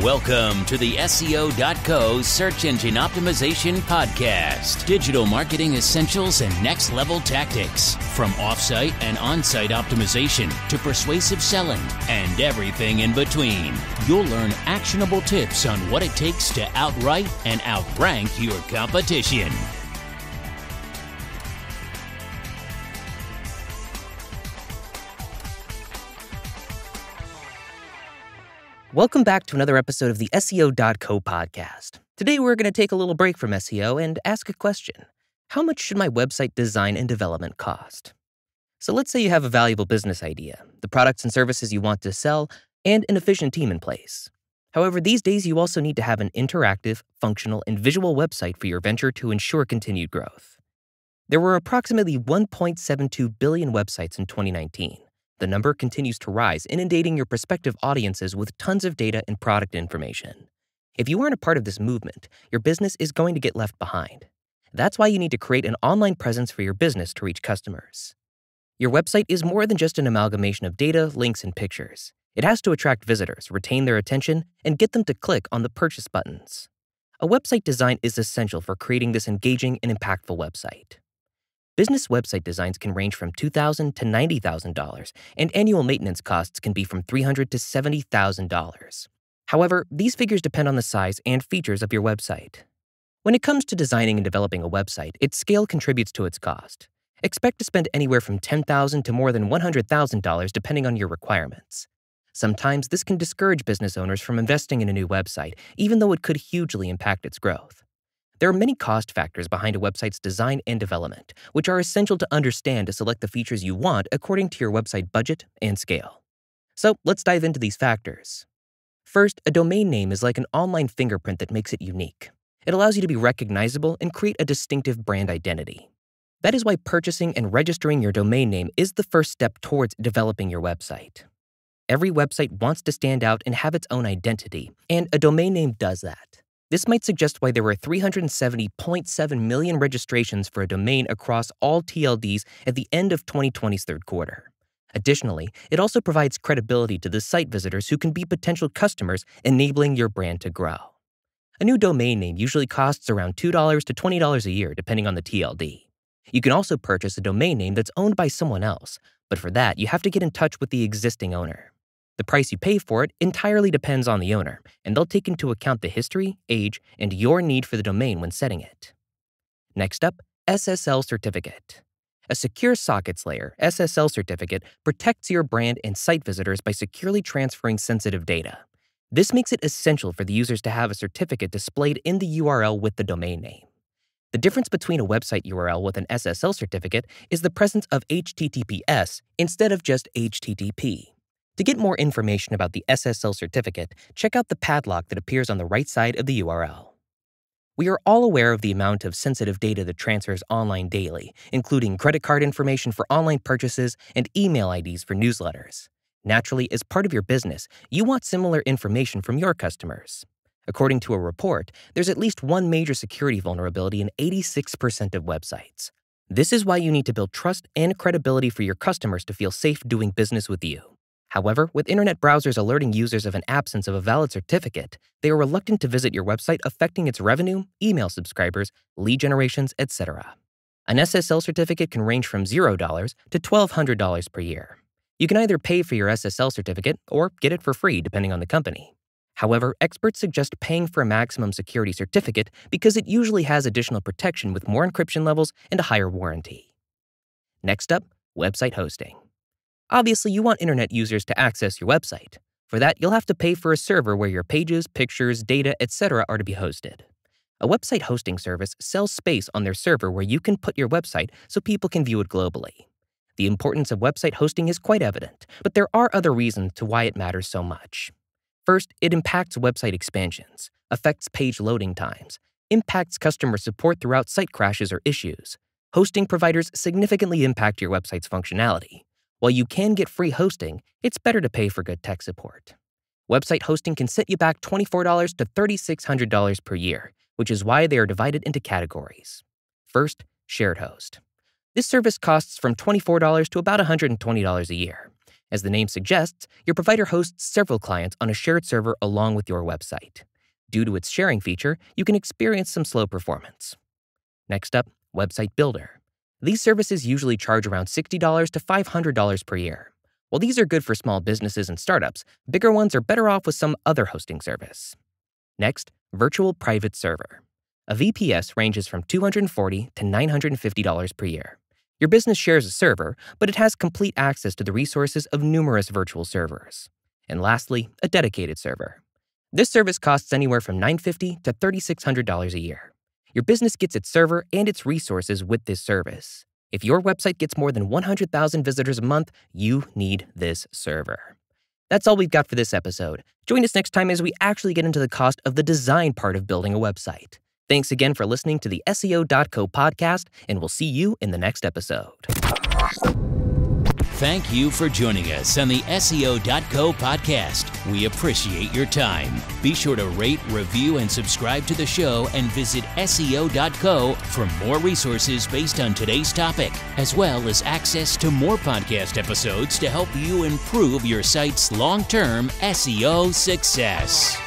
Welcome to the SEO.co Search Engine Optimization Podcast. Digital marketing essentials and next-level tactics. From off-site and on-site optimization to persuasive selling and everything in between. You'll learn actionable tips on what it takes to outright and outrank your competition. Welcome back to another episode of the SEO.co podcast. Today we're going to take a little break from SEO and ask a question. How much should my website design and development cost? So let's say you have a valuable business idea, the products and services you want to sell, and an efficient team in place. However, these days you also need to have an interactive, functional, and visual website for your venture to ensure continued growth. There were approximately 1.72 billion websites in 2019. The number continues to rise, inundating your prospective audiences with tons of data and product information. If you aren't a part of this movement, your business is going to get left behind. That's why you need to create an online presence for your business to reach customers. Your website is more than just an amalgamation of data, links, and pictures. It has to attract visitors, retain their attention, and get them to click on the purchase buttons. A website design is essential for creating this engaging and impactful website. Business website designs can range from $2,000 to $90,000, and annual maintenance costs can be from $300 to $70,000. However, these figures depend on the size and features of your website. When it comes to designing and developing a website, its scale contributes to its cost. Expect to spend anywhere from $10,000 to more than $100,000 depending on your requirements. Sometimes this can discourage business owners from investing in a new website, even though it could hugely impact its growth. There are many cost factors behind a website's design and development, which are essential to understand to select the features you want according to your website budget and scale. So let's dive into these factors. First, a domain name is like an online fingerprint that makes it unique. It allows you to be recognizable and create a distinctive brand identity. That is why purchasing and registering your domain name is the first step towards developing your website. Every website wants to stand out and have its own identity, and a domain name does that. This might suggest why there were 370.7 million registrations for a domain across all TLDs at the end of 2020's third quarter. Additionally, it also provides credibility to the site visitors who can be potential customers, enabling your brand to grow. A new domain name usually costs around $2 to $20 a year, depending on the TLD. You can also purchase a domain name that's owned by someone else, but for that, you have to get in touch with the existing owner. The price you pay for it entirely depends on the owner, and they'll take into account the history, age, and your need for the domain when setting it. Next up, Ssl Certificate. A secure sockets layer, Ssl Certificate, protects your brand and site visitors by securely transferring sensitive data. This makes it essential for the users to have a certificate displayed in the URL with the domain name. The difference between a website URL with an Ssl certificate is the presence of HTTPS instead of just HTTP. To get more information about the Ssl certificate, check out the padlock that appears on the right side of the URL. We are all aware of the amount of sensitive data that transfers online daily, including credit card information for online purchases and email IDs for newsletters. Naturally, as part of your business, you want similar information from your customers. According to a report, there's at least one major security vulnerability in 86% of websites. This is why you need to build trust and credibility for your customers to feel safe doing business with you. However, with internet browsers alerting users of an absence of a valid certificate, they are reluctant to visit your website, affecting its revenue, email subscribers, lead generations, etc. An Ssl certificate can range from $0 to $1,200 per year. You can either pay for your Ssl certificate or get it for free, depending on the company. However, experts suggest paying for a maximum security certificate because it usually has additional protection with more encryption levels and a higher warranty. Next up, website hosting. Obviously, you want internet users to access your website. For that, you'll have to pay for a server where your pages, pictures, data, etc. are to be hosted. A website hosting service sells space on their server where you can put your website so people can view it globally. The importance of website hosting is quite evident, but there are other reasons to why it matters so much. First, it impacts website expansions, affects page loading times, impacts customer support throughout site crashes or issues. Hosting providers significantly impact your website's functionality. While you can get free hosting, it's better to pay for good tech support. Website hosting can set you back $24 to $3,600 per year, which is why they are divided into categories. First, shared host. This service costs from $24 to about $120 a year. As the name suggests, your provider hosts several clients on a shared server along with your website. Due to its sharing feature, you can experience some slow performance. Next up, Website Builder. These services usually charge around $60 to $500 per year. While these are good for small businesses and startups, bigger ones are better off with some other hosting service. Next, Virtual Private Server. A VPS ranges from $240 to $950 per year. Your business shares a server, but it has complete access to the resources of numerous virtual servers. And lastly, a dedicated server. This service costs anywhere from $950 to $3,600 a year. Your business gets its server and its resources with this service. If your website gets more than 100,000 visitors a month, you need this server. That's all we've got for this episode. Join us next time as we actually get into the cost of the design part of building a website. Thanks again for listening to the SEO.co podcast, and we'll see you in the next episode. Thank you for joining us on the SEO.co podcast. We appreciate your time. Be sure to rate, review, and subscribe to the show, and visit SEO.co for more resources based on today's topic, as well as access to more podcast episodes to help you improve your site's long-term SEO success.